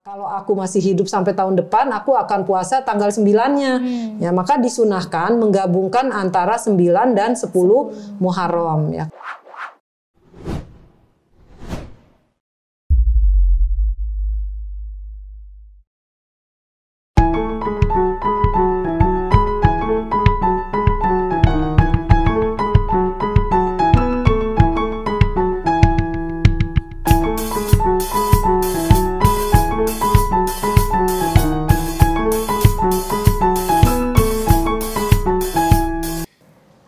Kalau aku masih hidup sampai tahun depan, aku akan puasa tanggal 9-nya. Ya, maka disunahkan menggabungkan antara 9 dan 10 Muharram. Ya.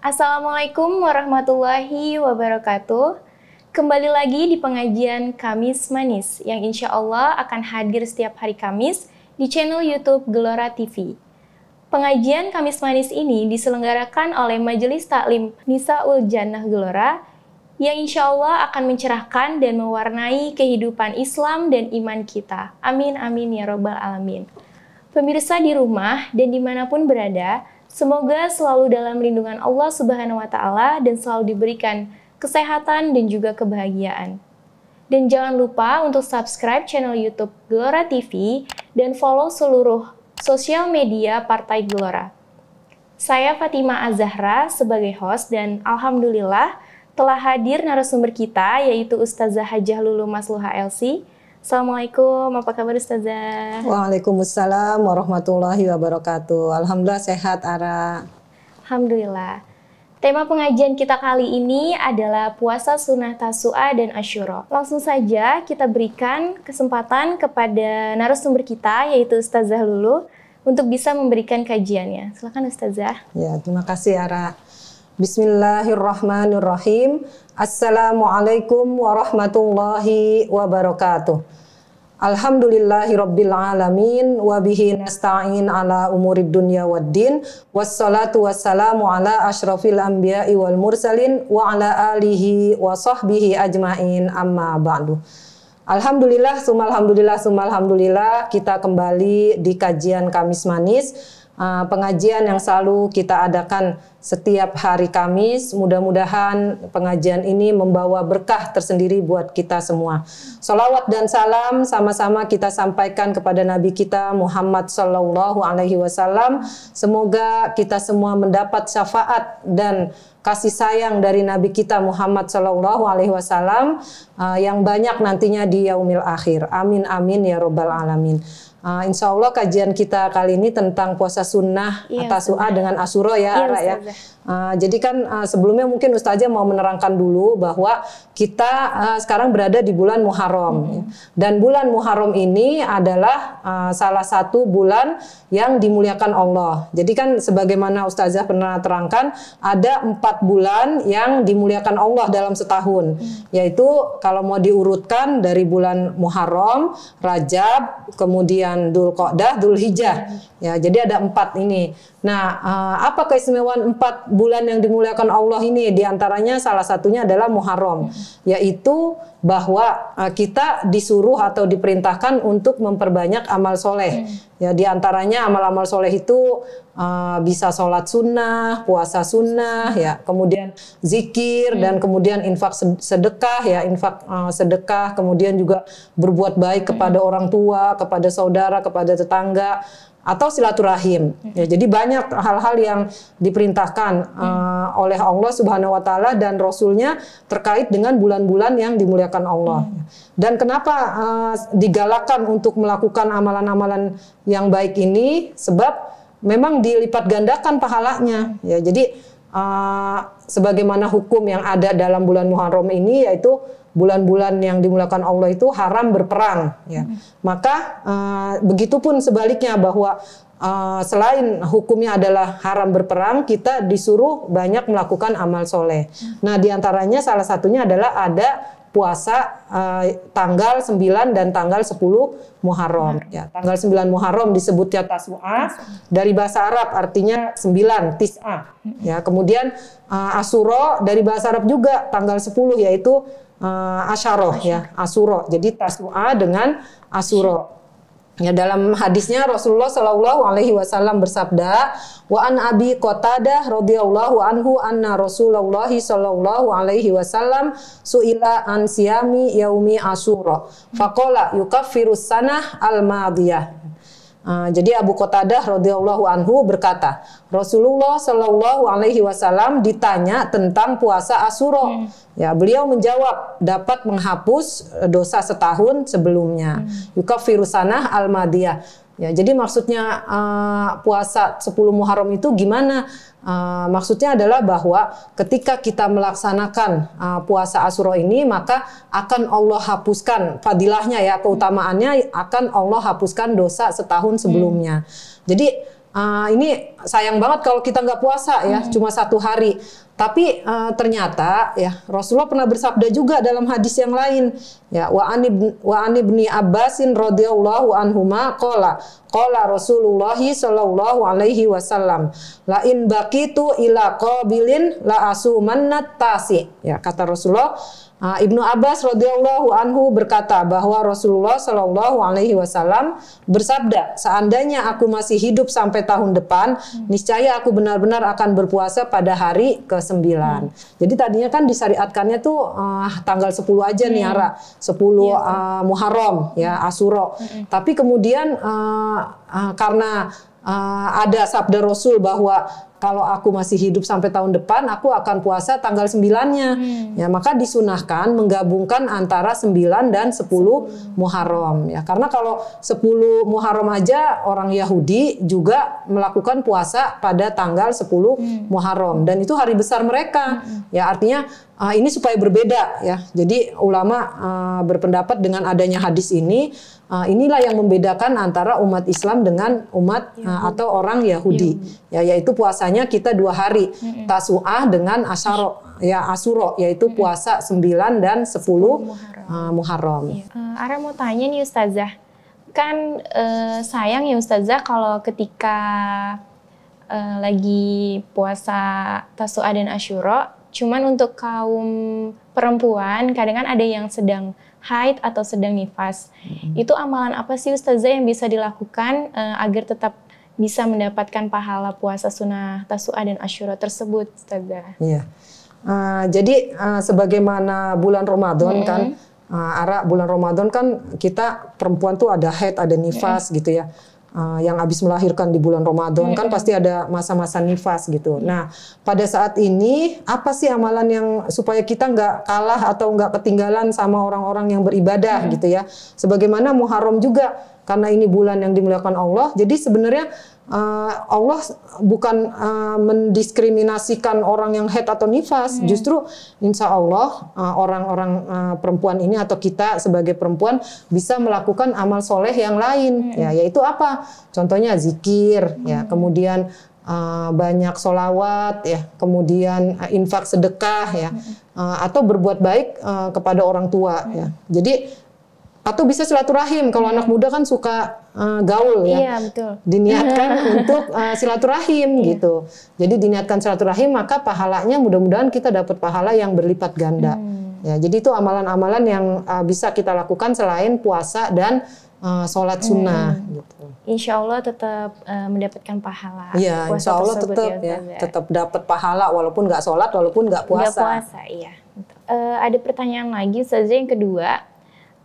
Assalamualaikum warahmatullahi wabarakatuh. Kembali lagi di pengajian Kamis Manis yang insya Allah akan hadir setiap hari Kamis di channel YouTube Gelora TV. Pengajian Kamis Manis ini diselenggarakan oleh Majelis Taklim Nisaul Jannah Gelora yang insya Allah akan mencerahkan dan mewarnai kehidupan Islam dan iman kita. Amin, amin ya robbal alamin. Pemirsa di rumah dan dimanapun berada, semoga selalu dalam lindungan Allah Subhanahu wa Ta'ala dan selalu diberikan kesehatan dan juga kebahagiaan. Dan jangan lupa untuk subscribe channel YouTube Gelora TV dan follow seluruh sosial media Partai Gelora. Saya Fatima Az-Zahra sebagai host dan alhamdulillah telah hadir narasumber kita yaitu Ustazah Hajah Lulu Masluha LC. Assalamualaikum, apa kabar Ustazah? Waalaikumsalam warahmatullahi wabarakatuh. Alhamdulillah sehat, Ara. Alhamdulillah. Tema pengajian kita kali ini adalah puasa sunnah Tasu'a dan Asyura. Langsung saja kita berikan kesempatan kepada narasumber kita yaitu Ustazah Lulu untuk bisa memberikan kajiannya. Silakan Ustazah. Ya, terima kasih Ara. Bismillahirrahmanirrahim. Assalamualaikum warahmatullahi wabarakatuh. Alhamdulillahirabbil alamin wa bihi nasta'in ala umurid dunya waddin wassalatu wassalamu ala asyrafil anbiya'i wal mursalin wa ala alihi wa sahbihi ajmain amma ba'du. Alhamdulillah, alhamdulillah kita kembali di kajian Kamis Manis. Pengajian yang selalu kita adakan setiap hari Kamis. Mudah-mudahan pengajian ini membawa berkah tersendiri buat kita semua. Salawat dan salam sama-sama kita sampaikan kepada Nabi kita Muhammad Sallallahu Alaihi Wasallam. Semoga kita semua mendapat syafaat dan kasih sayang dari Nabi kita Muhammad Sallallahu Alaihi Wasallam yang banyak nantinya di yaumil akhir. Amin amin ya robbal alamin. Insya Allah kajian kita kali ini tentang puasa sunnah Tasu'a dengan Asyura ya, Ara, ya. Jadi kan sebelumnya mungkin Ustazah mau menerangkan dulu bahwa kita sekarang berada di bulan Muharram. Dan bulan Muharram ini adalah salah satu bulan yang dimuliakan Allah. Jadi kan sebagaimana Ustazah pernah terangkan, ada 4 bulan yang dimuliakan Allah dalam setahun. Yaitu kalau mau diurutkan dari bulan Muharram, Rajab, kemudian Dzulqa'dah, Dzulhijjah. Ya, jadi ada 4 ini. Nah, apa keistimewaan 4 bulan yang dimuliakan Allah ini? Di antaranya salah satunya adalah Muharram, yaitu bahwa kita disuruh atau diperintahkan untuk memperbanyak amal soleh. Ya, di antaranya amal-amal soleh itu bisa sholat sunnah, puasa sunnah, ya, kemudian zikir dan kemudian infak sedekah, ya, infak sedekah, kemudian juga berbuat baik kepada orang tua, kepada saudara, kepada tetangga, atau silaturahim. Ya, jadi banyak hal-hal yang diperintahkan oleh Allah Subhanahu wa Ta'ala dan Rasulnya terkait dengan bulan-bulan yang dimuliakan Allah. Dan kenapa digalakkan untuk melakukan amalan-amalan yang baik ini? Sebab memang dilipat gandakan pahalanya. Ya, jadi sebagaimana hukum yang ada dalam bulan Muharram ini, yaitu bulan-bulan yang dimuliakan Allah itu haram berperang, ya. Maka begitupun sebaliknya bahwa selain hukumnya adalah haram berperang, kita disuruh banyak melakukan amal soleh. Nah, diantaranya salah satunya adalah ada puasa tanggal 9 dan tanggal 10 Muharram. Ya, tanggal 9 Muharram disebutnya Tasu'a, dari bahasa Arab artinya 9, Tis'a. Ya, kemudian Asyura dari bahasa Arab juga tanggal 10, yaitu Asyara, ya, Asyura. Jadi Tasu'a dengan Asyura. Ya, dalam hadisnya Rasulullah Shallallahu Alaihi Wasallam bersabda, wa an Abi Qatadah radhiyallahu anhu anna Rasulullah Shallallahu Alaihi Wasallam suila an siyami yaumi Asyura, faqala yukaffirus sanah al madiyah. Jadi Abu Qatadah radhiyallahu anhu berkata, Rasulullah Shallallahu Alaihi Wasallam ditanya tentang puasa Asyura. Ya, beliau menjawab dapat menghapus dosa setahun sebelumnya. Yukaffirus sanah al madiyah. Ya, jadi maksudnya puasa 10 Muharram itu gimana? Maksudnya adalah bahwa ketika kita melaksanakan puasa Asyura ini, maka akan Allah hapuskan fadilahnya, ya, keutamaannya akan Allah hapuskan dosa setahun sebelumnya. Jadi ini sayang banget kalau kita nggak puasa, ya, cuma 1 hari. Tapi ternyata, ya, Rasulullah pernah bersabda juga dalam hadis yang lain, ya, wa an ibni Abbasin radhiyallahu anhuma qala Rasulullah sallallahu alaihi wasallam la in baqitu ila qabilin la asumannat tasi. Ya, kata Rasulullah, Ibnu Abbas radhiyallahu anhu berkata bahwa Rasulullah Shallallahu Alaihi Wasallam bersabda, seandainya aku masih hidup sampai tahun depan, niscaya aku benar-benar akan berpuasa pada hari ke-9. Jadi tadinya kan disyariatkannya tuh tanggal 10 aja nih, Ara, 10 Muharram, ya, Asyura. Tapi kemudian karena ada sabda Rasul bahwa kalau aku masih hidup sampai tahun depan, aku akan puasa tanggal 9-nya. Ya, maka disunahkan menggabungkan antara 9 dan 10 Muharram. Ya, karena kalau 10 Muharram aja orang Yahudi juga melakukan puasa pada tanggal 10 Muharram. Dan itu hari besar mereka. Ya, artinya ini supaya berbeda, ya. Jadi ulama berpendapat dengan adanya hadis ini, inilah yang membedakan antara umat Islam dengan umat atau orang Yahudi. Ya, yaitu puasanya kita 2 hari, Tasu'ah dengan Asyura, yaitu puasa 9 dan 10 Muharram. Ara mau tanya nih Ustazah, kan sayang ya Ustazah kalau ketika lagi puasa Tasu'ah dan Asyura, cuman untuk kaum perempuan kadang kan ada yang sedang haid atau sedang nifas. Itu amalan apa sih Ustazah yang bisa dilakukan agar tetap bisa mendapatkan pahala puasa sunnah Tasu'ah dan Asyura tersebut, Ustazah? Iya. Jadi sebagaimana bulan Ramadan kan, Ara, bulan Ramadan kan kita perempuan tuh ada haid, ada nifas gitu ya. Yang habis melahirkan di bulan Ramadan kan pasti ada masa-masa nifas gitu. Nah, pada saat ini apa sih amalan yang supaya kita nggak kalah atau nggak ketinggalan sama orang-orang yang beribadah gitu ya? Sebagaimana Muharram juga, karena ini bulan yang dimuliakan Allah, jadi sebenarnya Allah bukan mendiskriminasikan orang yang haid atau nifas. Justru insya Allah orang-orang perempuan ini atau kita sebagai perempuan bisa melakukan amal soleh yang lain, ya, yaitu apa? Contohnya zikir, ya, kemudian banyak sholawat, ya, kemudian infak sedekah, ya, atau berbuat baik kepada orang tua, ya. Jadi atau bisa silaturahim, kalau anak muda kan suka gaul, ya. Iya, betul. Diniatkan untuk silaturahim gitu. Jadi diniatkan silaturahim, maka pahalanya mudah-mudahan kita dapat pahala yang berlipat ganda. Ya, jadi itu amalan-amalan yang bisa kita lakukan selain puasa dan sholat sunnah. Gitu. Insya Allah tetap mendapatkan pahala. Iya, insya Allah tetap, ya, tetap dapat pahala walaupun nggak sholat, walaupun nggak puasa. Nggak puasa, iya. Ada pertanyaan lagi, Ustazah, yang kedua.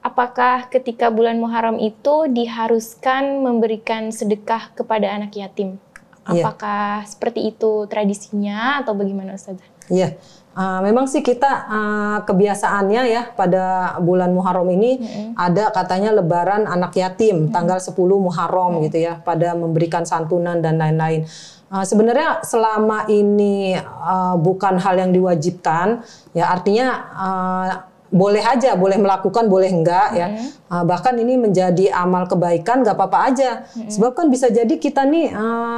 Apakah ketika bulan Muharram itu diharuskan memberikan sedekah kepada anak yatim? Apakah seperti itu tradisinya atau bagaimana, Ustazah? Iya, memang sih kita kebiasaannya ya pada bulan Muharram ini ada katanya lebaran anak yatim tanggal 10 Muharram gitu ya, pada memberikan santunan dan lain-lain. Sebenarnya selama ini bukan hal yang diwajibkan, ya, artinya boleh aja, boleh melakukan, boleh enggak, ya. Bahkan ini menjadi amal kebaikan, nggak apa-apa aja. Sebab kan bisa jadi kita nih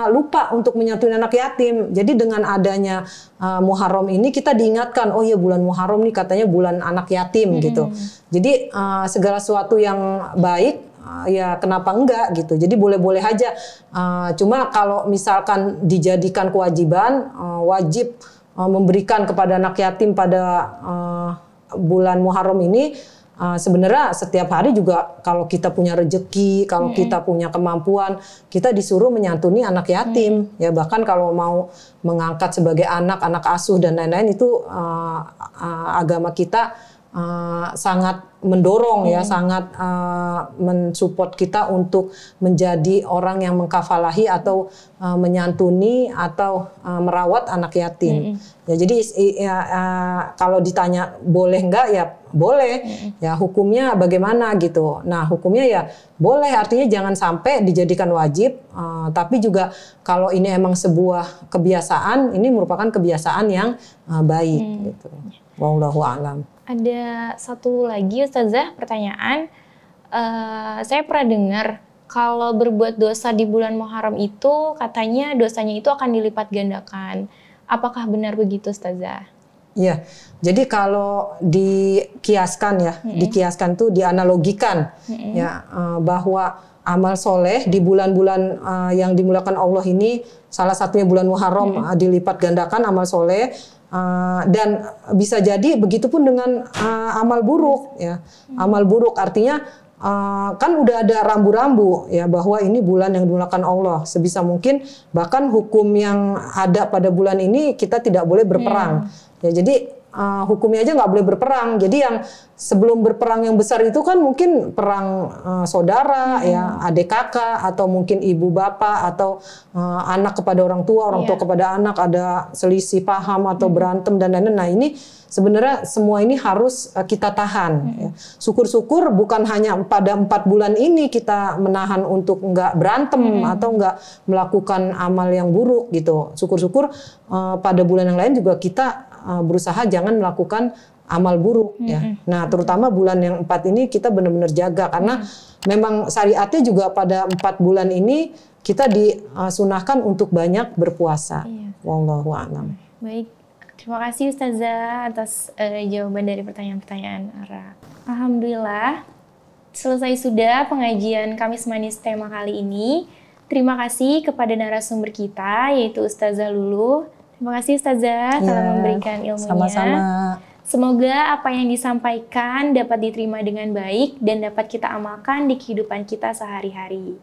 lupa untuk menyatuin anak yatim. Jadi dengan adanya Muharram ini kita diingatkan, oh iya bulan Muharram nih katanya bulan anak yatim gitu. Jadi segala sesuatu yang baik, ya kenapa enggak gitu. Jadi boleh-boleh aja. Cuma kalau misalkan dijadikan kewajiban, wajib memberikan kepada anak yatim pada bulan Muharram ini, sebenarnya setiap hari juga kalau kita punya rezeki, kalau kita punya kemampuan, kita disuruh menyantuni anak yatim. Ya bahkan kalau mau mengangkat sebagai anak asuh dan lain-lain itu agama kita sangat mendorong ya, sangat mensupport kita untuk menjadi orang yang mengkafalahi atau menyantuni atau merawat anak yatim. Ya jadi kalau ditanya boleh enggak ya boleh. Ya hukumnya bagaimana gitu. Nah hukumnya ya boleh, artinya jangan sampai dijadikan wajib. Tapi juga kalau ini emang sebuah kebiasaan, ini merupakan kebiasaan yang baik gitu. Wallahu a'lam. Ada satu lagi Ustazah pertanyaan, saya pernah dengar kalau berbuat dosa di bulan Muharram itu katanya dosanya itu akan dilipat gandakan. Apakah benar begitu Ustazah? Iya, jadi kalau dikiaskan ya, dikiaskan tuh dianalogikan ya bahwa amal soleh di bulan-bulan yang dimulakan Allah ini, salah satunya bulan Muharram dilipat gandakan amal soleh. Dan bisa jadi begitupun dengan amal buruk ya. Amal buruk artinya kan udah ada rambu-rambu ya bahwa ini bulan yang dimulakan Allah. Sebisa mungkin bahkan hukum yang ada pada bulan ini kita tidak boleh berperang. Ya jadi hukumnya aja nggak boleh berperang. Jadi yang sebelum berperang yang besar itu kan mungkin perang saudara, ya adik kakak, atau mungkin ibu bapak, atau anak kepada orang tua kepada anak, ada selisih paham atau berantem dan lain-lain. Nah ini sebenarnya semua ini harus kita tahan. Ya. Syukur-syukur bukan hanya pada 4 bulan ini kita menahan untuk nggak berantem atau nggak melakukan amal yang buruk gitu. Syukur-syukur pada bulan yang lain juga kita berusaha jangan melakukan amal buruk ya. Nah, terutama bulan yang 4 ini kita benar-benar jaga karena memang syariatnya juga pada 4 bulan ini kita disunahkan untuk banyak berpuasa. Wallahu a'lam. Baik, terima kasih Ustazah atas jawaban dari pertanyaan-pertanyaan Ara. Alhamdulillah, selesai sudah pengajian Kamis Manis tema kali ini. Terima kasih kepada narasumber kita yaitu Ustazah Luluh. Terima kasih Ustazah telah memberikan ilmunya. Sama-sama. Semoga apa yang disampaikan dapat diterima dengan baik dan dapat kita amalkan di kehidupan kita sehari-hari.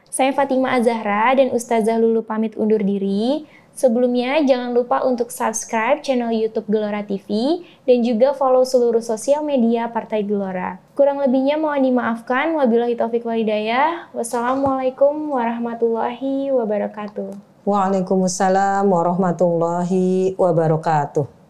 Saya Fatimah Az-Zahra dan Ustazah Luluh pamit undur diri. Sebelumnya jangan lupa untuk subscribe channel YouTube Gelora TV dan juga follow seluruh sosial media Partai Gelora. Kurang lebihnya mohon dimaafkan. Wabillahi taufiq wal hidayah. Wassalamualaikum warahmatullahi wabarakatuh. Waalaikumsalam warahmatullahi wabarakatuh.